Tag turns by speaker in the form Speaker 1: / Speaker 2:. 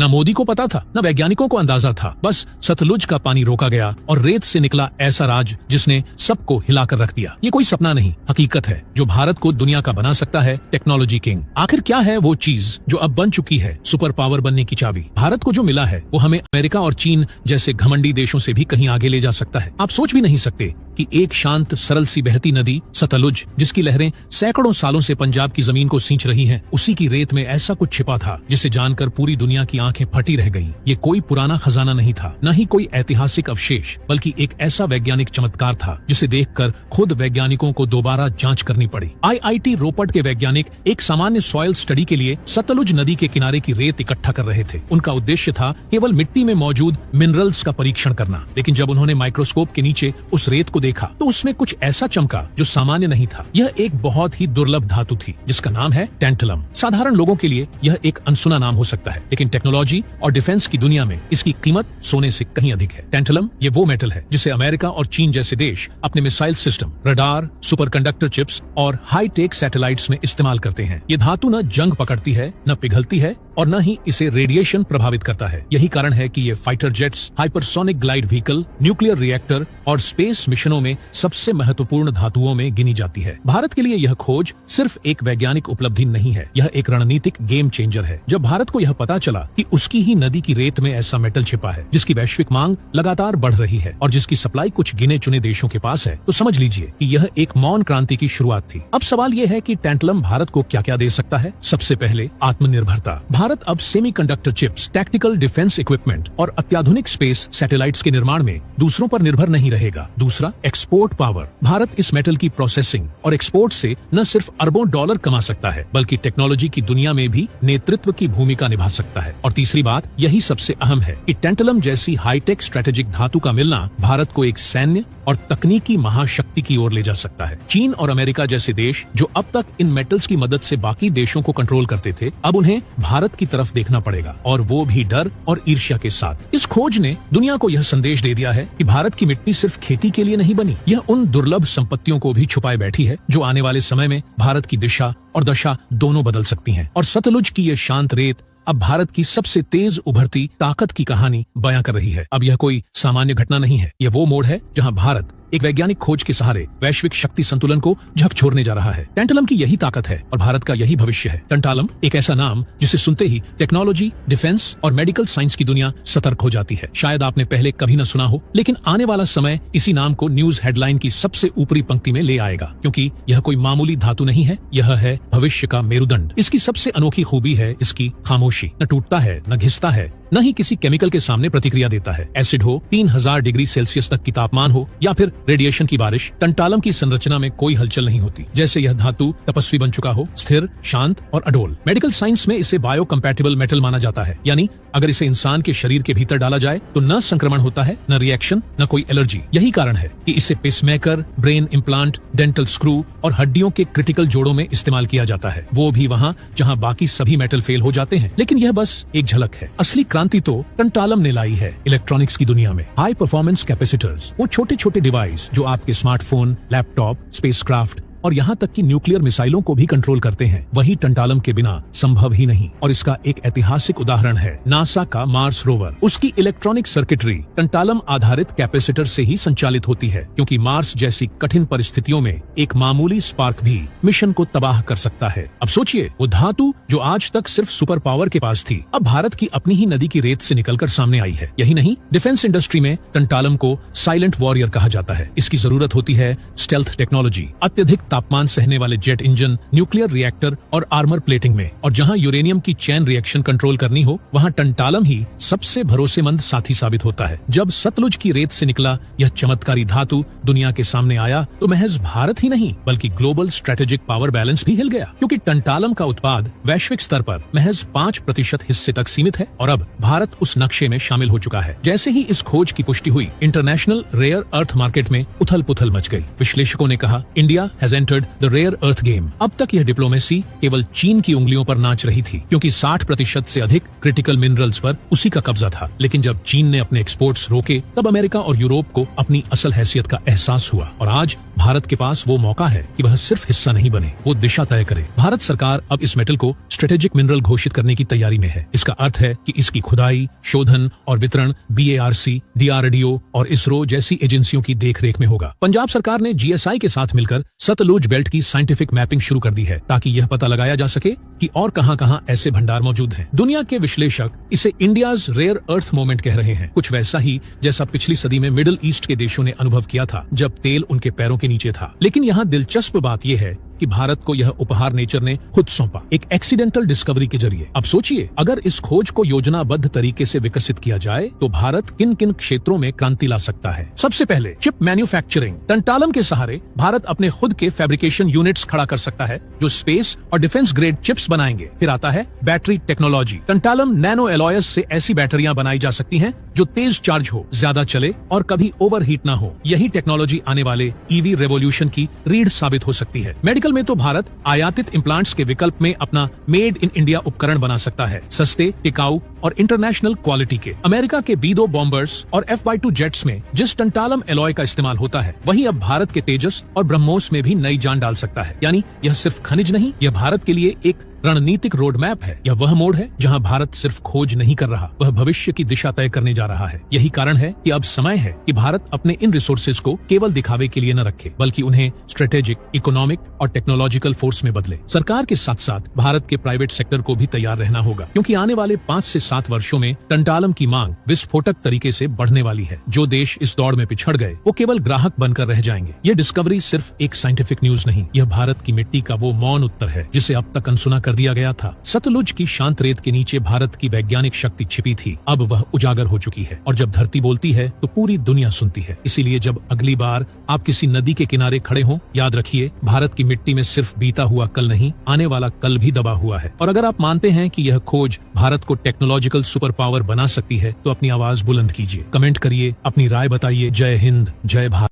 Speaker 1: न मोदी को पता था, न वैज्ञानिकों को अंदाजा था। बस सतलुज का पानी रोका गया और रेत से निकला ऐसा राज जिसने सबको हिलाकर रख दिया। ये कोई सपना नहीं, हकीकत है जो भारत को दुनिया का बना सकता है, टेक्नोलॉजी किंग। आखिर क्या है वो चीज जो अब बन चुकी है सुपर पावर बनने की चाबी? भारत को जो मिला है वो हमें अमेरिका और चीन जैसे घमंडी देशों से भी कहीं आगे ले जा सकता है। आप सोच भी नहीं सकते कि एक शांत सरल सी बहती नदी सतलुज, जिसकी लहरें सैकड़ों सालों से पंजाब की जमीन को सींच रही हैं, उसी की रेत में ऐसा कुछ छिपा था जिसे जानकर पूरी दुनिया की आंखें फटी रह गईं। ये कोई पुराना खजाना नहीं था, न ही कोई ऐतिहासिक अवशेष, बल्कि एक ऐसा वैज्ञानिक चमत्कार था जिसे देखकर खुद वैज्ञानिकों को दोबारा जांच करनी पड़ी। IIT रोपट के वैज्ञानिक एक सामान्य सॉइल स्टडी के लिए सतलुज नदी के किनारे की रेत इकट्ठा कर रहे थे। उनका उद्देश्य था केवल मिट्टी में मौजूद मिनरल्स का परीक्षण करना, लेकिन जब उन्होंने माइक्रोस्कोप के नीचे उस रेत को देखा तो उसमें कुछ ऐसा चमका जो सामान्य नहीं था। यह एक बहुत ही दुर्लभ धातु थी जिसका नाम है टैंटलम। साधारण लोगों के लिए यह एक अनसुना नाम हो सकता है, लेकिन टेक्नोलॉजी और डिफेंस की दुनिया में इसकी कीमत सोने से कहीं अधिक है। टैंटलम ये वो मेटल है जिसे अमेरिका और चीन जैसे देश अपने missile system, radar, superconductor chips और हाईटेक सैटेलाइट्स में इस्तेमाल करते हैं। ये धातु न जंग पकड़ती है, न पिघलती है और न ही इसे रेडिएशन प्रभावित करता है। यही कारण है कि ये fighter jets, hypersonic glide vehicle, nuclear reactor और स्पेस मिशनों में सबसे महत्वपूर्ण धातुओं में गिनी जाती है। भारत के लिए यह खोज सिर्फ एक वैज्ञानिक उपलब्धि नहीं है, यह एक रणनीतिक गेम चेंजर है। जब भारत को यह पता चला कि उसकी ही नदी की रेत में ऐसा मेटल छिपा है जिसकी वैश्विक मांग लगातार बढ़ रही है और जिसकी सप्लाई कुछ गिने चुने देशों के पास है, तो समझ लीजिए कि यह एक मौन क्रांति की शुरुआत थी। अब सवाल यह है कि टैंटलम भारत को क्या क्या दे सकता है। सबसे पहले आत्मनिर्भरता। भारत अब semiconductor chips, tactical defence equipment और अत्याधुनिक स्पेस सैटेलाइट्स के निर्माण में दूसरों पर निर्भर नहीं रहेगा। दूसरा, एक्सपोर्ट पावर। भारत इस मेटल की प्रोसेसिंग और एक्सपोर्ट से न सिर्फ अरबों डॉलर कमा सकता है, बल्कि टेक्नोलॉजी की दुनिया में भी नेतृत्व की भूमिका निभा सकता है। और तीसरी बात, यही सबसे अहम है कि टैंटलम जैसी हाईटेक स्ट्रेटेजिक धातु का मिलना भारत को एक सैन्य और तकनीकी महाशक्ति की ओर ले जा सकता है। चीन और अमेरिका जैसे देश जो अब तक इन मेटल्स की मदद से बाकी देशों को कंट्रोल करते थे, अब उन्हें भारत की तरफ देखना पड़ेगा, और वो भी डर और ईर्ष्या के साथ। इस खोज ने दुनिया को यह संदेश दे दिया है कि भारत की मिट्टी सिर्फ खेती के लिए नहीं बनी, यह उन दुर्लभ संपत्तियों को भी छुपाए बैठी है जो आने वाले समय में भारत की दिशा और दशा दोनों बदल सकती हैं। और सतलुज की यह शांत रेत अब भारत की सबसे तेज उभरती ताकत की कहानी बयां कर रही है। अब यह कोई सामान्य घटना नहीं है, यह वो मोड़ है जहां भारत एक वैज्ञानिक खोज के सहारे वैश्विक शक्ति संतुलन को झकझोरने जा रहा है। टैंटलम की यही ताकत है और भारत का यही भविष्य है। टैंटालम एक ऐसा नाम जिसे सुनते ही टेक्नोलॉजी, डिफेंस और मेडिकल साइंस की दुनिया सतर्क हो जाती है। शायद आपने पहले कभी न सुना हो, लेकिन आने वाला समय इसी नाम को न्यूज हेडलाइन की सबसे ऊपरी पंक्ति में ले आएगा, क्योंकि यह कोई मामूली धातु नहीं है, यह है भविष्य का मेरुदंड। इसकी सबसे अनोखी खूबी है इसकी खामोशी। न टूटता है, न घिसता है, न ही किसी केमिकल के सामने प्रतिक्रिया देता है। एसिड हो, 3000 डिग्री सेल्सियस तक की तापमान हो या फिर रेडिएशन की बारिश, टंटालम की संरचना में कोई हलचल नहीं होती। जैसे यह धातु तपस्वी बन चुका हो, स्थिर, शांत और अडोल। मेडिकल साइंस में इसे बायो कंपैटिबल मेटल माना जाता है, यानी अगर इसे इंसान के शरीर के भीतर डाला जाए तो न संक्रमण होता है, न रिएक्शन, न कोई एलर्जी। यही कारण है कि इसे pacemaker, brain implant, dental screw और हड्डियों के क्रिटिकल जोड़ों में इस्तेमाल किया जाता है, वो भी वहाँ जहाँ बाकी सभी मेटल फेल हो जाते हैं। लेकिन यह बस एक झलक है, असली क्रांति तो टंटालम ने लाई है इलेक्ट्रॉनिक्स की दुनिया में। हाई परफॉर्मेंस कैपेसिटर्स, वो छोटे छोटे डिवाइस जो आपके स्मार्टफोन, लैपटॉप, स्पेसक्राफ्ट और यहाँ तक कि न्यूक्लियर मिसाइलों को भी कंट्रोल करते हैं, वही टंटालम के बिना संभव ही नहीं। और इसका एक ऐतिहासिक उदाहरण है नासा का मार्स रोवर। उसकी इलेक्ट्रॉनिक सर्किटरी टंटालम आधारित कैपेसिटर से ही संचालित होती है, क्योंकि मार्स जैसी कठिन परिस्थितियों में एक मामूली स्पार्क भी मिशन को तबाह कर सकता है। अब सोचिए, वो धातु जो आज तक सिर्फ सुपर पावर के पास थी, अब भारत की अपनी ही नदी की रेत से निकलकर सामने आई है। यही नहीं, डिफेंस इंडस्ट्री में टंटालम को साइलेंट वॉरियर कहा जाता है। इसकी जरूरत होती है स्टेल्थ टेक्नोलॉजी, अत्यधिक तापमान सहने वाले जेट इंजन, न्यूक्लियर रिएक्टर और आर्मर प्लेटिंग में। और जहां यूरेनियम की चैन रिएक्शन कंट्रोल करनी हो, वहां टंटालम ही सबसे भरोसेमंद साथी साबित होता है। जब सतलुज की रेत से निकला यह चमत्कारी धातु दुनिया के सामने आया, तो महज भारत ही नहीं बल्कि ग्लोबल स्ट्रेटेजिक पावर बैलेंस भी हिल गया, क्योंकि टंटालम का उत्पाद वैश्विक स्तर पर महज 5% हिस्से तक सीमित है और अब भारत उस नक्शे में शामिल हो चुका है। जैसे ही इस खोज की पुष्टि हुई, इंटरनेशनल रेयर अर्थ मार्केट में उथल पुथल मच गई। विश्लेषकों ने कहा, India has entered the rare earth game. अब तक यह डिप्लोमेसी केवल चीन की उंगलियों पर नाच रही थी, क्योंकि 60% से अधिक क्रिटिकल मिनरल्स पर उसी का कब्जा था। लेकिन जब चीन ने अपने एक्सपोर्ट्स रोके, तब अमेरिका और यूरोप को अपनी असल हैसियत का एहसास हुआ और आज भारत के पास वो मौका है कि वह सिर्फ हिस्सा नहीं बने, वो दिशा तय करे। भारत सरकार अब इस मेटल को स्ट्रेटेजिक मिनरल घोषित करने की तैयारी में है। इसका अर्थ है कि इसकी खुदाई, शोधन और वितरण BARC, DRDO और इसरो जैसी एजेंसियों की देखरेख में होगा। पंजाब सरकार ने GSI के साथ मिलकर सतलुज बेल्ट की साइंटिफिक मैपिंग शुरू कर दी है, ताकि यह पता लगाया जा सके कि और कहां-कहां ऐसे भंडार मौजूद हैं। दुनिया के विश्लेषक इसे इंडियाज रेयर अर्थ मोमेंट कह रहे हैं, कुछ वैसा ही जैसा पिछली सदी में मिडिल ईस्ट के देशों ने अनुभव किया था, जब तेल उनके पैरों के नीचे था। लेकिन यहाँ दिलचस्प बात यह है कि भारत को यह उपहार नेचर ने खुद सौंपा, एक एक्सीडेंटल डिस्कवरी के जरिए। अब सोचिए, अगर इस खोज को योजनाबद्ध तरीके से विकसित किया जाए तो भारत किन किन क्षेत्रों में क्रांति ला सकता है। सबसे पहले चिप मैन्युफैक्चरिंग। टंटालम के सहारे भारत अपने खुद के फैब्रिकेशन यूनिट्स खड़ा कर सकता है, जो स्पेस और डिफेंस ग्रेड चिप्स बनाएंगे। फिर आता है बैटरी टेक्नोलॉजी। टंटालम नैनो एलॉयस से ऐसी बैटरियां बनाई जा सकती हैं जो तेज चार्ज हो, ज्यादा चले और कभी ओवरहीट ना हो। यही टेक्नोलॉजी आने वाले EV रेवोल्यूशन की रीढ़ साबित हो सकती है। मेडिकल में तो भारत आयातित इम्प्लांट्स के विकल्प में अपना मेड इन इंडिया उपकरण बना सकता है, सस्ते, टिकाऊ और इंटरनेशनल क्वालिटी के। अमेरिका के B-2 बॉम्बर्स और F-22 जेट्स में जिस टंटालम एलॉय का इस्तेमाल होता है, वही अब भारत के तेजस और ब्रह्मोस में भी नई जान डाल सकता है। यानी यह सिर्फ खनिज नहीं, यह भारत के लिए एक रणनीतिक रोड मैप है। यह वह मोड़ है जहां भारत सिर्फ खोज नहीं कर रहा, वह भविष्य की दिशा तय करने जा रहा है। यही कारण है कि अब समय है कि भारत अपने इन रिसोर्सेज को केवल दिखावे के लिए न रखे, बल्कि उन्हें स्ट्रेटेजिक, इकोनॉमिक और टेक्नोलॉजिकल फोर्स में बदले। सरकार के साथ साथ भारत के प्राइवेट सेक्टर को भी तैयार रहना होगा, क्योंकि आने वाले 5 से 7 वर्षों में टंटालम की मांग विस्फोटक तरीके से बढ़ने वाली है। जो देश इस दौड़ में पिछड़ गए, वो केवल ग्राहक बनकर रह जाएंगे। ये डिस्कवरी सिर्फ एक साइंटिफिक न्यूज नहीं, यह भारत की मिट्टी का वो मौन उत्तर है जिसे अब तक अनसुना कर दिया गया था। सतलुज की शांत रेत के नीचे भारत की वैज्ञानिक शक्ति छिपी थी, अब वह उजागर हो चुकी है। और जब धरती बोलती है तो पूरी दुनिया सुनती है। इसीलिए जब अगली बार आप किसी नदी के किनारे खड़े हों, याद रखिए, भारत की मिट्टी में सिर्फ बीता हुआ कल नहीं, आने वाला कल भी दबा हुआ है। और अगर आप मानते हैं कि यह खोज भारत को टेक्नोलॉजिकल सुपर पावर बना सकती है, तो अपनी आवाज बुलंद कीजिए, कमेंट करिए, अपनी राय बताइए। जय हिंद, जय भारत।